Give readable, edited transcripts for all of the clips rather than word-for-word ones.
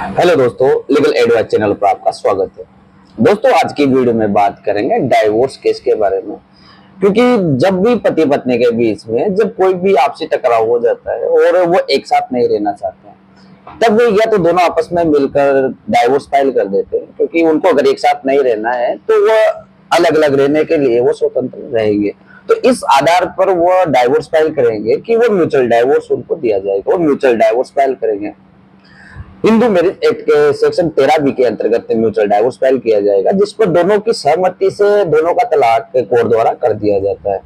Hello दोस्तों, legal advice channel पर आपका स्वागत है। दोस्तों, आज की वीडियो में बात करेंगे डाइवोर्स केस के बारे में। क्योंकि जब भी पति पत्नी के बीच में जब कोई भी आपसी टकराव हो जाता है और वो एक साथ नहीं रहना चाहते हैं, तब या तो दोनों आपस में मिलकर डाइवोर्स फाइल कर देते हैं, क्योंकि उनको अगर एक साथ नहीं रहना है तो वो अलग अलग रहने के लिए वो स्वतंत्र रहेंगे। तो इस आधार पर वो डाइवोर्स फाइल करेंगे कि वो म्यूचुअल डाइवोर्स उनको दिया जाएगा और म्यूचुअल डाइवोर्स फाइल करेंगे। हिंदू मैरिज एक्ट के सेक्शन 13B के अंतर्गत म्यूचुअल डाइवोर्स फाइल किया जाएगा, जिस पर दोनों की सहमति से दोनों का तलाक कोर्ट द्वारा कर दिया जाता है।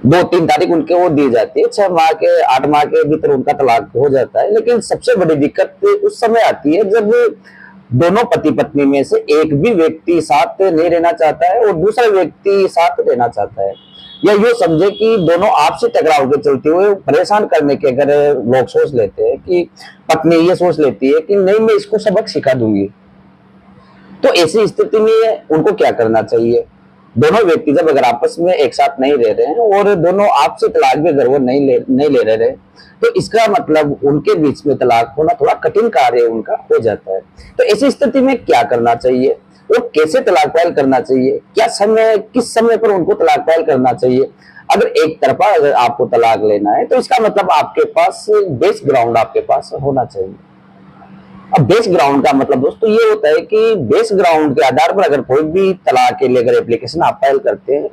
2-3 तारीख उनके वो दी जाती है, 6 माह के 8 माह के भीतर उनका तलाक हो जाता है। लेकिन सबसे बड़ी दिक्कत उस समय आती है जब दोनों पति पत्नी में से एक भी व्यक्ति साथ नहीं रहना चाहता है और दूसरा व्यक्ति साथ रहना चाहता है, या ये समझे कि दोनों आपसी टकराव के चलते हुए परेशान करने के अगर लोग सोच लेते हैं कि पत्नी ये सोच लेती है कि नहीं, मैं इसको सबक सिखा दूंगी, तो ऐसी स्थिति में उनको क्या करना चाहिए? दोनों व्यक्ति जब अगर आपस में एक साथ नहीं रह रहे हैं और दोनों आपसी तलाक भी अगर वो नहीं ले रहे हैं, तो इसका मतलब उनके बीच में तलाक होना थोड़ा कठिन कार्य उनका हो जाता है। तो ऐसी स्थिति में क्या करना चाहिए? वो कैसे तलाक फाइल करना चाहिए? क्या समय, किस समय पर उनको तलाक फाइल करना चाहिए? अगर एक तरफा अगर आपको तलाक लेना है तो इसका मतलब आपके पास बेस ग्राउंड आपके पास होना चाहिए। अब बेस ग्राउंड का मतलब दोस्तों ये होता है कि बेस ग्राउंड के आधार पर अगर कोई भी तलाक के लिए अगर एप्लीकेशन आप फाइल करते हैं,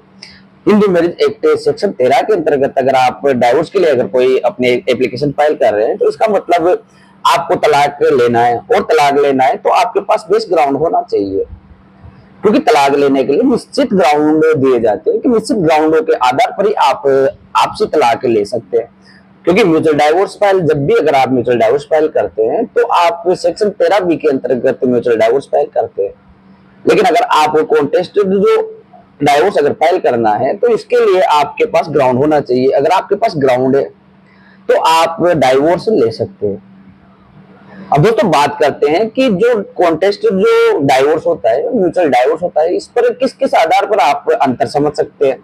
हिंदू मैरिज एक्ट सेक्शन 13 के अंतर्गत अगर आप डाइवोर्स के लिए अगर कोई अपने एप्लीकेशन फाइल कर रहे हैं, तो इसका मतलब आपको तलाक लेना है और तलाक लेना है तो आपके पास बेस ग्राउंड होना चाहिए। क्योंकि तलाक लेने के लिए निश्चित ग्राउंड दिए जाते हैं कि निश्चित ग्राउंडों के आधार पर ही आप आपसी तलाक ले सकते हैं। क्योंकि म्यूचुअल डाइवोर्स फाइल जब भी अगर आप म्यूचुअल डाइवोर्स फाइल करते हैं तो आप सेक्शन 13B के अंतर्गत म्यूचुअल डाइवोर्स फाइल करते हैं। लेकिन अगर आप कॉन्टेस्टेड जो डाइवोर्स अगर फाइल करना है तो इसके लिए आपके पास ग्राउंड होना चाहिए। अगर आपके पास ग्राउंड है तो आप डाइवोर्स ले सकते हैं। अब दोस्तों बात करते हैं कि जो कॉन्टेस्टेड जो डाइवोर्स होता है, म्यूचुअल डाइवोर्स होता है, इस पर किस किस आधार पर आप अंतर समझ सकते हैं।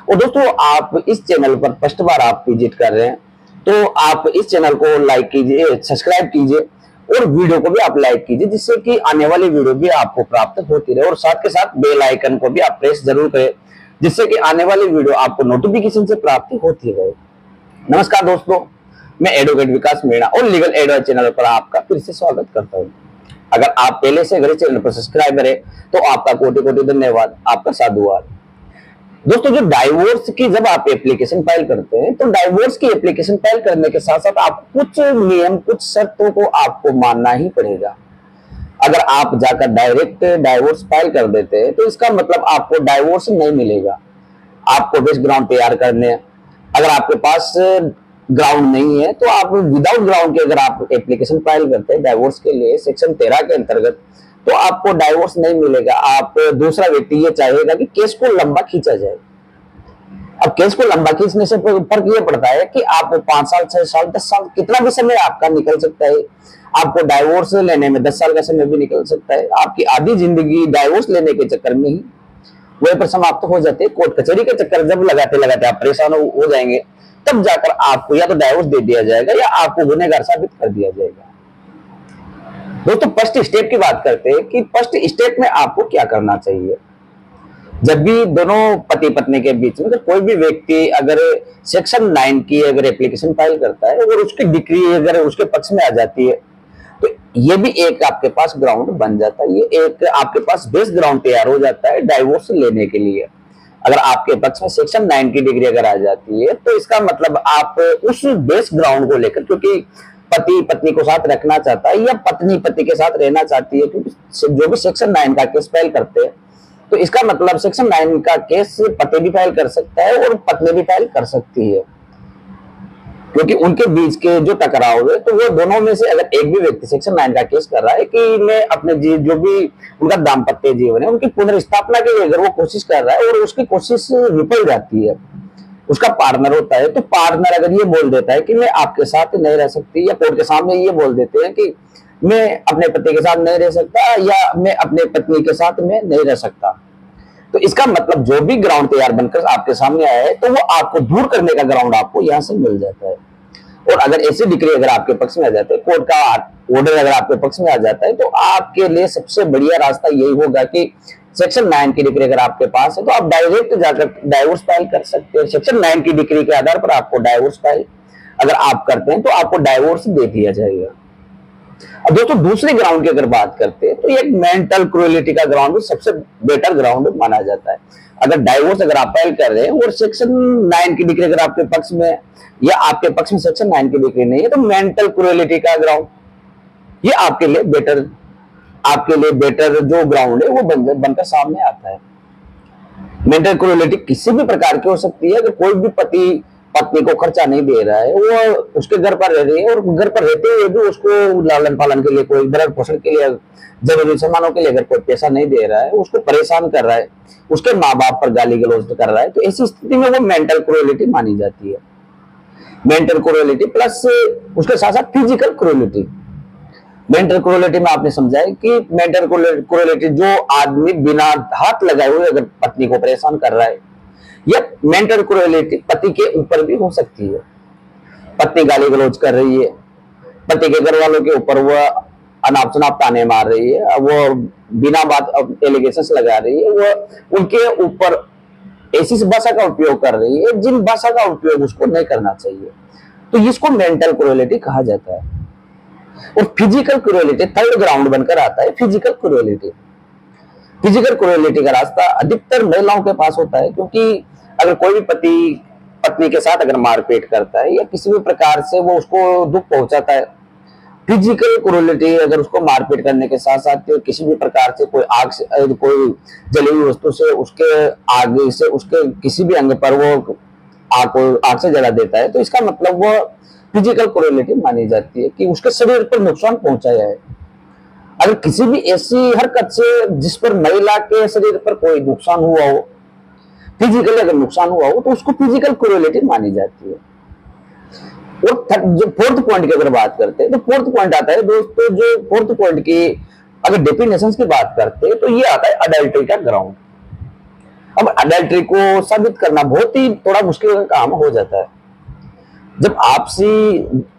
और दोस्तों, आप इस चैनल पर फर्स्ट बार आप विजिट कर रहे हैं तो आप इस चैनल को लाइक कीजिए, सब्सक्राइब कीजिए और वीडियो को भी आप लाइक कीजिए, जिससे कि आने वाली वीडियो भी आपको प्राप्त होती रहे। और साथ के साथ बेल आइकन को भी आप प्रेस जरूर करें, जिससे कि आने वाली वीडियो आपको नोटिफिकेशन से प्राप्त होती रहे। नमस्कार दोस्तों, मैं एडवोकेट विकास मीणा और लीगल एडवाइस चैनल पर आपका फिर से स्वागत करता हूं। अगर आप पहले से अगर चैनल पर सब्सक्राइब करें तो आपका कोटि कोटि धन्यवाद, आपका साधुवाद। दोस्तों, जो डाइवोर्स की जब आप एप्लीकेशन फाइल करते हैं तो डाइवोर्स की एप्लीकेशन फाइल करने के साथ साथ आप कुछ नियम, कुछ शर्तों को आपको मानना ही पड़ेगा। अगर आप जाकर डायरेक्ट डाइवोर्स फाइल कर देते हैं तो इसका मतलब आपको डाइवोर्स नहीं मिलेगा। आपको बेस ग्राउंड तैयार करने हैं। अगर आपके पास ग्राउंड नहीं है तो आप विदाउट ग्राउंड के अगर आप एप्लीकेशन फाइल करते हैं डाइवोर्स के लिए सेक्शन 13 के अंतर्गत, तो आपको डाइवोर्स नहीं मिलेगा। आप दूसरा व्यक्ति ये चाहेगा कि केस को लंबा खींचा जाए। अब केस को लंबा खींचने से फर्क ये पड़ता है कि आप 5 साल, 6 साल, 10 साल, कितना भी समय आपका निकल सकता है। आपको डाइवोर्स लेने में 10 साल का समय भी निकल सकता है। आपकी आधी जिंदगी डाइवोर्स लेने के चक्कर में ही वही पर समाप्त हो जाते हैं। कोर्ट कचहरी के चक्कर जब लगाते लगाते आप परेशान हो जाएंगे, तब जाकर आपको या तो डाइवोर्स दे दिया जाएगा या आपको गुनहगार साबित कर दिया जाएगा। दोस्तों, फर्स्ट स्टेप की बात करते हैं कि फर्स्ट स्टेप में आपको क्या करना चाहिए। जब भी दोनों पति पत्नी के बीच में अगर कोई भी व्यक्ति अगर सेक्शन 9 की अगर एप्लीकेशन फाइल करता है और उसकी डिग्री अगर उसके पक्ष में आ जाती है, तो ये भी एक आपके पास ग्राउंड बन जाता है। ये एक आपके पास बेस ग्राउंड तैयार हो जाता है डाइवोर्स लेने के लिए। अगर आपके पक्ष में सेक्शन 9 की डिग्री अगर आ जाती है तो इसका मतलब आप उस बेस ग्राउंड को लेकर, क्योंकि पति पत्नी को साथ रखना चाहता है या पत्नी पति के साथ रहना चाहती है, क्योंकि जो भी सेक्शन 9 का केस फाइल करते हैं तो इसका मतलब सेक्शन 9 का केस पति भी फाइल कर सकता है और पत्नी भी फाइल कर सकती है। क्योंकि उनके बीच के जो टकराव है तो वो दोनों में से अगर एक भी व्यक्ति सेक्शन 9 का केस कर रहा है कि मैं अपने जो भी उनका दाम्पत्य जीवन है उनकी पुनर्स्थापना के लिए अगर वो कोशिश कर रहा है और उसकी कोशिश विफल जाती है, उसका पार्टनर होता है, तो पार्टनर अगर ये बोल देता है कि मैं आपके साथ नहीं रह सकती, या कोर्ट के सामने ये बोल देते हैं कि मैं अपने पति के साथ नहीं रह सकता या मैं अपने पत्नी के साथ में नहीं रह सकता, तो इसका मतलब जो भी ग्राउंड तैयार बनकर आपके सामने आया है तो वो आपको दूर करने का ग्राउंड आपको यहां से मिल जाता है। और अगर ऐसी डिग्री अगर आपके पक्ष में आ जाता है, कोर्ट का ऑर्डर अगर आपके पक्ष में आ जाता है, तो आपके लिए सबसे बढ़िया रास्ता यही होगा कि सेक्शन 9 की डिग्री अगर आपके पास है तो आप डायरेक्ट जाकर डाइवोर्स फाइल कर सकते हैं। सेक्शन 9 की डिग्री के आधार पर आपको डाइवोर्स फाइल अगर आप करते हैं तो आपको डाइवोर्स दे दिया जाएगा। अब दोस्तों दूसरे ग्राउंड की अगर बात करते हैं तो ये मेंटल क्रूएलिटी का ग्राउंड सबसे बेटर ग्राउंड माना जाता है। अगर डाइवोर्स अगर आप फाइल कर रहे हैं और सेक्शन 9 की डिग्री अगर आपके पक्ष में या आपके पक्ष में सेक्शन 9 की डिग्री नहीं है तो मेंटल क्रूएलिटी का ग्राउंड ये आपके लिए बेटर जो ग्राउंड है वो बनकर सामने आता है। मेंटल क्रूएलिटी किसी भी प्रकार की हो सकती है। अगर कोई भी पति पत्नी को खर्चा नहीं दे रहा है, वो उसके घर पर रह रही है और घर पर रहते हुए भी उसको लालन पालन के लिए, कोई भरण पोषण के लिए, जरूरी सामानों के लिए अगर कोई पैसा नहीं दे रहा है, उसको परेशान कर रहा है, उसके माँ बाप पर गाली गलौज कर रहा है, तो ऐसी स्थिति में वो मेंटल क्रूएलिटी मानी जाती है। मेंटल क्रूएलिटी प्लस उसके साथ साथ फिजिकल क्रूएलिटी। मेंटल क्रूएलिटी में आपने समझा है कि मेंटल क्रूएलिटी जो आदमी बिना हाथ लगाए हुए अगर पत्नी को परेशान कर रहा है, या मेंटल क्रूएलिटी पति के ऊपर भी हो सकती है। पत्नी गाली गलौज कर रही है, पति के घर वालों के ऊपर वो अनाप शनाप ताने मार रही है, वो बिना बात एलिगेशंस लगा रही है, वो उनके ऊपर ऐसी भाषा का उपयोग कर रही है जिन भाषा का उपयोग उसको नहीं करना चाहिए, तो इसको मेंटल क्रूएलिटी कहा जाता है। और फिजिकल क्रूएलिटी थर्ड ग्राउंड बनकर आता है। फिजिकल क्रूएलिटी का रास्ता अधिकतर महिलाओं के पास होता है, क्योंकि अगर कोई भी पति पत्नी के साथ अगर मारपीट करता है या किसी भी प्रकार से वो उसको दुख पहुंचाता है, फिजिकल क्रूएलिटी अगर उसको मारपीट करने के साथ साथ किसी भी प्रकार से कोई आग से, कोई जली हुई वस्तु से उसके आगे से उसके किसी भी अंग पर वो आग से जला देता है, तो इसका मतलब वो फिजिकल क्रूएलिटी मानी जाती है कि उसके शरीर पर नुकसान पहुंचाया है। अगर किसी भी ऐसी हरकत से जिस पर महिला के शरीर पर कोई नुकसान हुआ हो, फिजिकली अगर नुकसान हुआ हो, तो उसको फिजिकल क्रूएलिटी मानी जाती है। और जो फोर्थ पॉइंट की अगर बात करते हैं तो फोर्थ पॉइंट आता है दोस्तों, जो फोर्थ पॉइंट की अगर डेफिनेशन की बात करते हैं तो ये आता है अडल्ट्री का ग्राउंड। अब अडल्ट्री को साबित करना बहुत ही थोड़ा मुश्किल का काम हो जाता है। जब आपसी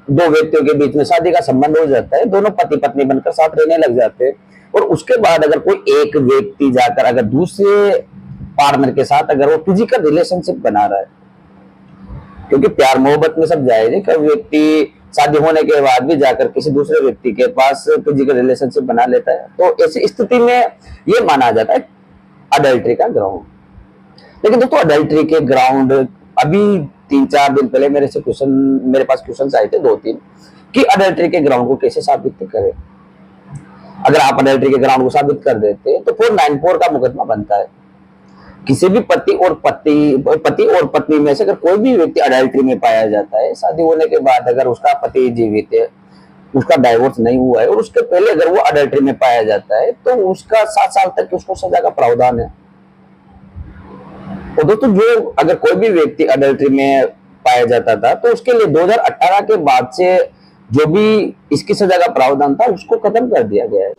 दो व्यक्तियों के बीच में शादी का संबंध हो जाता है, दोनों पति पत्नी बनकर साथ रहने लग जाते हैं, और उसके बाद अगर कोई एक व्यक्ति जाकर अगर दूसरे पार्टनर के साथ अगर वो फिजिकल रिलेशनशिप बना रहा है, क्योंकि प्यार मोहब्बत में सब जायज है कि व्यक्ति शादी होने के बाद भी जाकर किसी दूसरे व्यक्ति के पास फिजिकल रिलेशनशिप बना लेता है, तो ऐसी स्थिति में ये माना जाता है अडल्ट्री का ग्राउंड। लेकिन दोस्तों अडल्ट्री के ग्राउंड अभी 3-4 दिन पहले मेरे पास क्वेश्चन आए थे 2-3 कि अडल्ट्री के ग्राउंड को कैसे साबित करें। अगर आप अडल्ट्री के ग्राउंड को साबित कर देते हैं तो 494 का मुकदमा बनता है। किसी भी पति और पत्नी में से अगर कोई भी व्यक्ति अडल्ट्री में पाया जाता है, शादी होने के बाद अगर उसका पति जीवित है, उसका डाइवोर्स नहीं हुआ है और उसके पहले अगर वो अडल्ट्री में पाया जाता है, तो उसका 7 साल तक उसको सजा का प्रावधान है। और दोस्तों जो अगर कोई भी व्यक्ति अडल्ट्री में पाया जाता था तो उसके लिए 2018 के बाद से जो भी इसकी सजा का प्रावधान था उसको खत्म कर दिया गया है।